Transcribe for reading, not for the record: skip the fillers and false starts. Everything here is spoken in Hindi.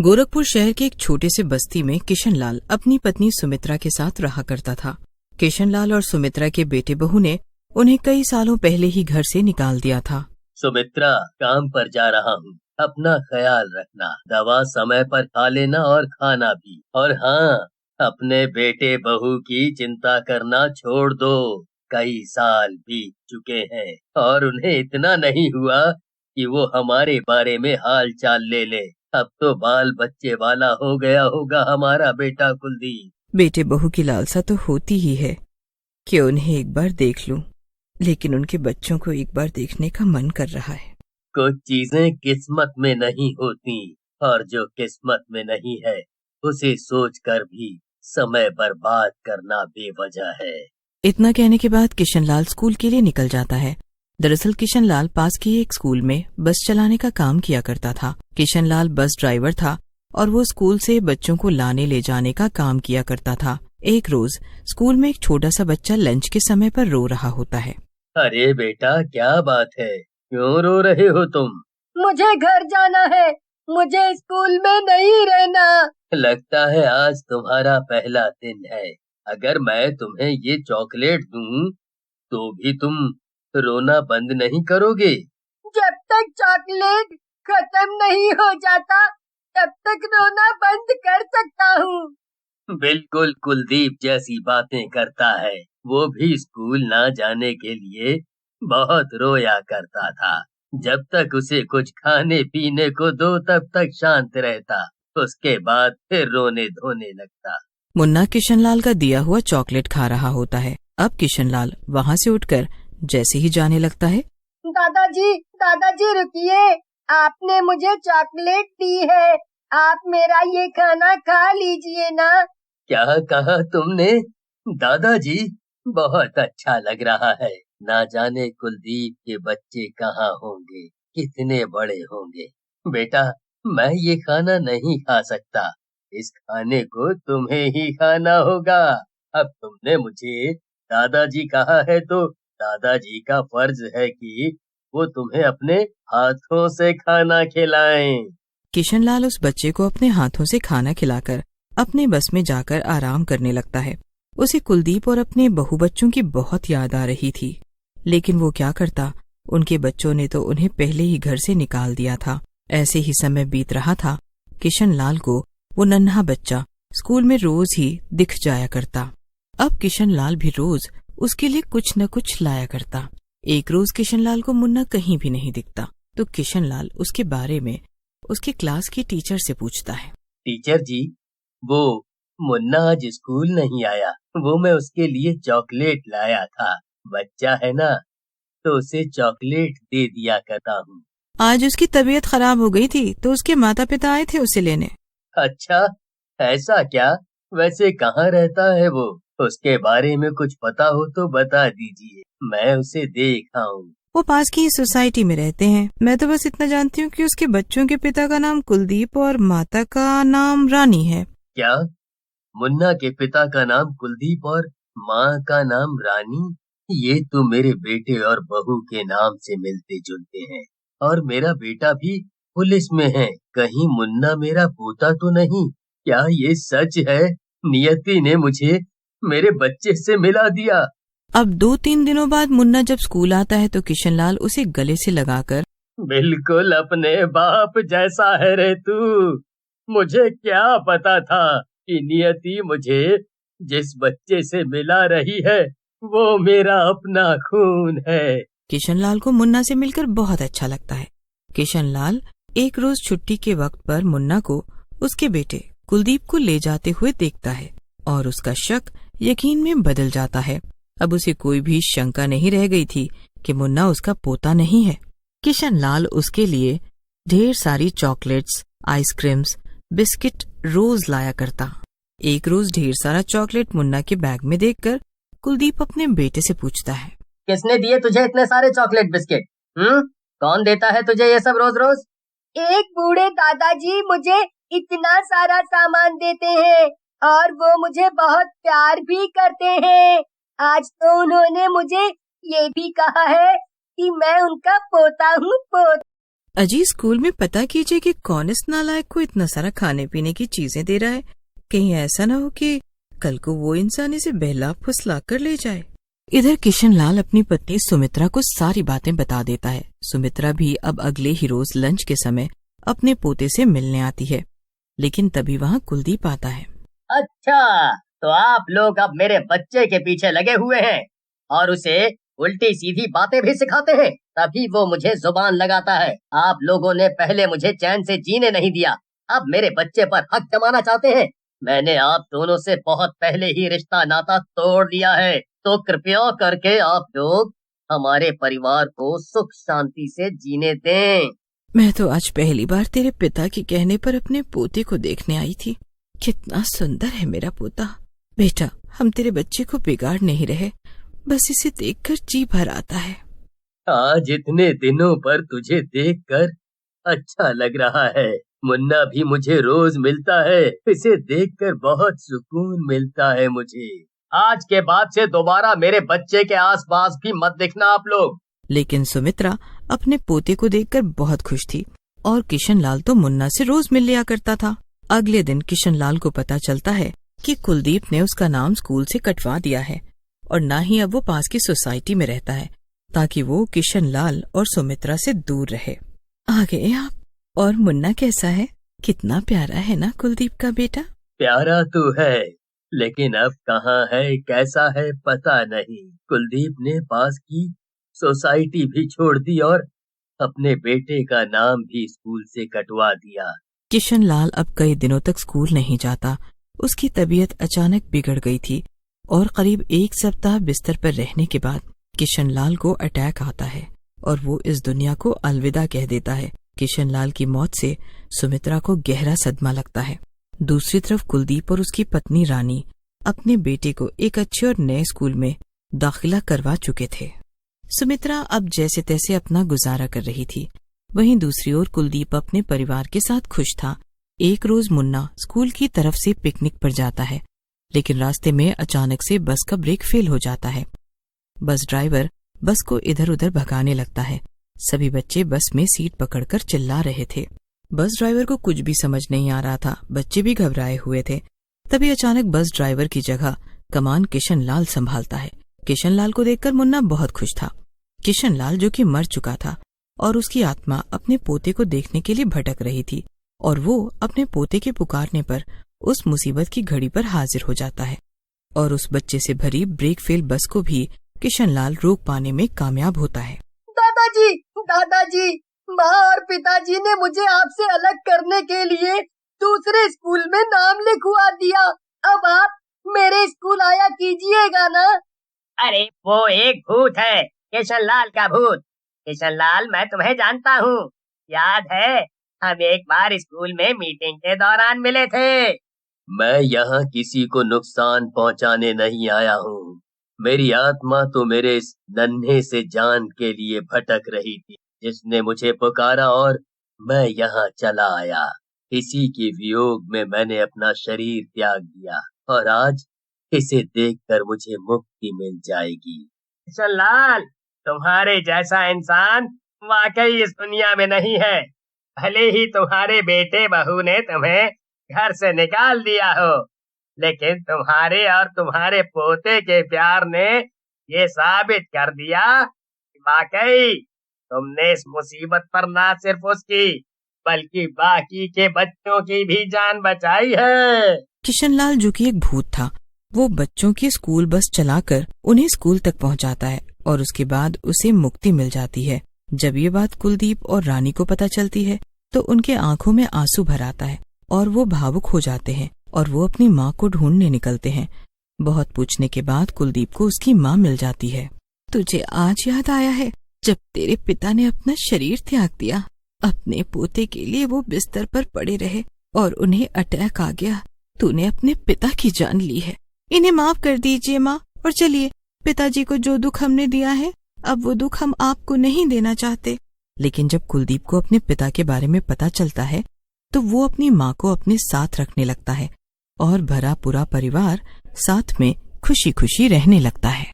गोरखपुर शहर के एक छोटे से बस्ती में किशनलाल अपनी पत्नी सुमित्रा के साथ रहा करता था। किशनलाल और सुमित्रा के बेटे बहू ने उन्हें कई सालों पहले ही घर से निकाल दिया था। सुमित्रा, काम पर जा रहा हूँ, अपना ख्याल रखना, दवा समय पर खा लेना और खाना भी। और हाँ, अपने बेटे बहू की चिंता करना छोड़ दो। कई साल बीत चुके हैं और उन्हें इतना नहीं हुआ कि वो हमारे बारे में हाल चाल ले ले। अब तो बाल बच्चे वाला हो गया होगा हमारा बेटा कुलदीप। बेटे बहू की लालसा तो होती ही है कि उन्हें एक बार देख लूं, लेकिन उनके बच्चों को एक बार देखने का मन कर रहा है। कुछ चीजें किस्मत में नहीं होती और जो किस्मत में नहीं है उसे सोचकर भी समय बर्बाद करना बेवजह है। इतना कहने के बाद किशनलाल स्कूल के लिए निकल जाता है। दरअसल किशनलाल पास के एक स्कूल में बस चलाने का काम किया करता था। किशनलाल बस ड्राइवर था और वो स्कूल से बच्चों को लाने ले जाने का काम किया करता था। एक रोज स्कूल में एक छोटा सा बच्चा लंच के समय पर रो रहा होता है। अरे बेटा, क्या बात है, क्यों रो रहे हो तुम? मुझे घर जाना है, मुझे स्कूल में नहीं रहना। लगता है आज तुम्हारा पहला दिन है। अगर मैं तुम्हें ये चॉकलेट दूं तो भी तुम रोना बंद नहीं करोगे? जब तक चॉकलेट खत्म नहीं हो जाता तब तक रोना बंद कर सकता हूँ। बिल्कुल कुलदीप जैसी बातें करता है। वो भी स्कूल ना जाने के लिए बहुत रोया करता था। जब तक उसे कुछ खाने पीने को दो तब तक शांत रहता, उसके बाद फिर रोने धोने लगता। मुन्ना किशनलाल का दिया हुआ चॉकलेट खा रहा होता है। अब किशनलाल वहाँ से उठकर जैसे ही जाने लगता है, दादाजी रुकिए, आपने मुझे चॉकलेट दी है, आप मेरा ये खाना खा लीजिए ना। क्या कहा तुमने? दादाजी, बहुत अच्छा लग रहा है। ना जाने कुलदीप के बच्चे कहाँ होंगे, कितने बड़े होंगे। बेटा, मैं ये खाना नहीं खा सकता। इस खाने को तुम्हें ही खाना होगा। अब तुमने मुझे दादाजी कहा है तो दादाजी का फर्ज है कि वो तुम्हें अपने हाथों से खाना खिलाएं। किशनलाल उस बच्चे को अपने हाथों से खाना खिलाकर अपने बस में जाकर आराम करने लगता है। उसे कुलदीप और अपने बहू बच्चों की बहुत याद आ रही थी, लेकिन वो क्या करता, उनके बच्चों ने तो उन्हें पहले ही घर से निकाल दिया था। ऐसे ही समय बीत रहा था। किशनलाल को वो नन्हा बच्चा स्कूल में रोज ही दिख जाया करता। अब किशनलाल भी रोज उसके लिए कुछ न कुछ लाया करता। एक रोज किशनलाल को मुन्ना कहीं भी नहीं दिखता, तो किशनलाल उसके बारे में उसके क्लास की टीचर से पूछता है। टीचर जी, वो मुन्ना आज स्कूल नहीं आया। वो मैं उसके लिए चॉकलेट लाया था। बच्चा है ना, तो उसे चॉकलेट दे दिया करता हूँ। आज उसकी तबीयत खराब हो गई थी तो उसके माता पिता आए थे उसे लेने। अच्छा, ऐसा क्या? वैसे कहाँ रहता है वो? उसके बारे में कुछ पता हो तो बता दीजिए, मैं उसे देख आऊं। वो पास की सोसाइटी में रहते हैं। मैं तो बस इतना जानती हूँ कि उसके बच्चों के पिता का नाम कुलदीप और माता का नाम रानी है। क्या? मुन्ना के पिता का नाम कुलदीप और माँ का नाम रानी? ये तो मेरे बेटे और बहू के नाम से मिलते जुलते हैं। और मेरा बेटा भी पुलिस में है। कहीं मुन्ना मेरा पोता तो नहीं? क्या ये सच है? नियति ने मुझे मेरे बच्चे से मिला दिया। अब 2-3 दिनों बाद मुन्ना जब स्कूल आता है तो किशनलाल उसे गले से लगाकर, बिल्कुल अपने बाप जैसा है रे तू। मुझे क्या पता था कि नियति मुझे जिस बच्चे से मिला रही है वो मेरा अपना खून है। किशनलाल को मुन्ना से मिलकर बहुत अच्छा लगता है। किशनलाल एक रोज छुट्टी के वक्त पर मुन्ना को उसके बेटे कुलदीप को ले जाते हुए देखता है और उसका शक यकीन में बदल जाता है। अब उसे कोई भी शंका नहीं रह गई थी कि मुन्ना उसका पोता नहीं है। किशनलाल उसके लिए ढेर सारी चॉकलेट्स, आइसक्रीम्स, बिस्किट रोज लाया करता। एक रोज ढेर सारा चॉकलेट मुन्ना के बैग में देखकर कुलदीप अपने बेटे से पूछता है, किसने दिए तुझे इतने सारे चॉकलेट बिस्किट? कौन देता है तुझे ये सब रोज रोज? एक बूढ़े दादाजी मुझे इतना सारा सामान देते हैं और वो मुझे बहुत प्यार भी करते हैं। आज तो उन्होंने मुझे ये भी कहा है कि मैं उनका पोता हूँ। अजी, स्कूल में पता कीजिए कि कौन इस नालायक को इतना सारा खाने पीने की चीजें दे रहा है। कहीं ऐसा ना हो कि कल को वो इंसान इसे बहला फुसला कर ले जाए। इधर किशनलाल अपनी पत्नी सुमित्रा को सारी बातें बता देता है। सुमित्रा भी अब अगले ही रोज लंच के समय अपने पोते से मिलने आती है, लेकिन तभी वहाँ कुलदीप आता है। अच्छा, तो आप लोग अब मेरे बच्चे के पीछे लगे हुए हैं और उसे उल्टी सीधी बातें भी सिखाते हैं, तभी वो मुझे जुबान लगाता है। आप लोगों ने पहले मुझे चैन से जीने नहीं दिया, अब मेरे बच्चे पर हक जमाना चाहते हैं। मैंने आप दोनों से बहुत पहले ही रिश्ता नाता तोड़ लिया है, तो कृपया करके आप लोग हमारे परिवार को सुख शांति से जीने दें। मैं तो आज पहली बार तेरे पिता के कहने पर अपने पोते को देखने आई थी। कितना सुंदर है मेरा पोता। बेटा, हम तेरे बच्चे को बिगाड़ नहीं रहे, बस इसे देखकर जी भर आता है। आज इतने दिनों पर तुझे देखकर अच्छा लग रहा है। मुन्ना भी मुझे रोज मिलता है, इसे देखकर बहुत सुकून मिलता है मुझे। आज के बाद से दोबारा मेरे बच्चे के आसपास भी मत दिखना आप लोग। लेकिन सुमित्रा अपने पोते को देखकर बहुत खुश थी और किशनलाल तो मुन्ना से रोज मिल लिया करता था। अगले दिन किशनलाल को पता चलता है कि कुलदीप ने उसका नाम स्कूल से कटवा दिया है और न ही अब वो पास की सोसाइटी में रहता है, ताकि वो किशनलाल और सुमित्रा से दूर रहे। आ गए आप। और मुन्ना कैसा है? कितना प्यारा है ना कुलदीप का बेटा। प्यारा तो है, लेकिन अब कहाँ है, कैसा है पता नहीं। कुलदीप ने पास की सोसाइटी भी छोड़ दी और अपने बेटे का नाम भी स्कूल से कटवा दिया। किशनलाल अब कई दिनों तक स्कूल नहीं जाता। उसकी तबीयत अचानक बिगड़ गई थी और करीब 1 सप्ताह बिस्तर पर रहने के बाद किशनलाल को अटैक आता है और वो इस दुनिया को अलविदा कह देता है। किशनलाल की मौत से सुमित्रा को गहरा सदमा लगता है। दूसरी तरफ कुलदीप और उसकी पत्नी रानी अपने बेटे को एक अच्छे और नए स्कूल में दाखिला करवा चुके थे। सुमित्रा अब जैसे तैसे अपना गुजारा कर रही थी। वहीं दूसरी ओर कुलदीप अपने परिवार के साथ खुश था। एक रोज मुन्ना स्कूल की तरफ से पिकनिक पर जाता है, लेकिन रास्ते में अचानक से बस का ब्रेक फेल हो जाता है। बस ड्राइवर बस को इधर उधर भगाने लगता है। सभी बच्चे बस में सीट पकड़कर चिल्ला रहे थे। बस ड्राइवर को कुछ भी समझ नहीं आ रहा था। बच्चे भी घबराए हुए थे। तभी अचानक बस ड्राइवर की जगह कमान किशनलाल संभालता है। किशनलाल को देखकर मुन्ना बहुत खुश था। किशनलाल जो कि मर चुका था और उसकी आत्मा अपने पोते को देखने के लिए भटक रही थी और वो अपने पोते के पुकारने पर उस मुसीबत की घड़ी पर हाजिर हो जाता है और उस बच्चे से भरी ब्रेक फेल बस को भी किशनलाल रोक पाने में कामयाब होता है। दादाजी, माँ और पिताजी ने मुझे आपसे अलग करने के लिए दूसरे स्कूल में नाम लिखवा दिया। अब आप मेरे स्कूल आया कीजिएगा ना। अरे वो एक भूत है, किशनलाल का भूत। किशनलाल, मैं तुम्हें जानता हूँ, याद है हम एक बार स्कूल में मीटिंग के दौरान मिले थे। मैं यहाँ किसी को नुकसान पहुँचाने नहीं आया हूँ। मेरी आत्मा तो मेरे इस नन्हे से जान के लिए भटक रही थी, जिसने मुझे पुकारा और मैं यहाँ चला आया। इसी के वियोग में मैंने अपना शरीर त्याग दिया और आज इसे देखकर मुझे मुक्ति मिल जाएगी। किशनलाल, तुम्हारे जैसा इंसान वाकई इस दुनिया में नहीं है। भले ही तुम्हारे बेटे बहू ने तुम्हें घर से निकाल दिया हो, लेकिन तुम्हारे और तुम्हारे पोते के प्यार ने ये साबित कर दिया कि वाकई तुमने इस मुसीबत पर न सिर्फ उसकी बल्कि बाकी के बच्चों की भी जान बचाई है। किशनलाल जो कि एक भूत था, वो बच्चों की स्कूल बस चलाकर उन्हें स्कूल तक पहुंचाता है और उसके बाद उसे मुक्ति मिल जाती है। जब ये बात कुलदीप और रानी को पता चलती है तो उनके आंखों में आंसू भर आता है और वो भावुक हो जाते हैं और वो अपनी माँ को ढूंढने निकलते हैं। बहुत पूछने के बाद कुलदीप को उसकी माँ मिल जाती है। तुझे आज याद आया है जब तेरे पिता ने अपना शरीर त्याग दिया? अपने पोते के लिए वो बिस्तर पर पड़े रहे और उन्हें अटैक आ गया। तूने अपने पिता की जान ली है। इन्हें माफ कर दीजिए माँ, और चलिए, पिताजी को जो दुख हमने दिया है अब वो दुख हम आपको नहीं देना चाहते। लेकिन जब कुलदीप को अपने पिता के बारे में पता चलता है तो वो अपनी माँ को अपने साथ रखने लगता है और भरा पूरा परिवार साथ में खुशी खुशी रहने लगता है।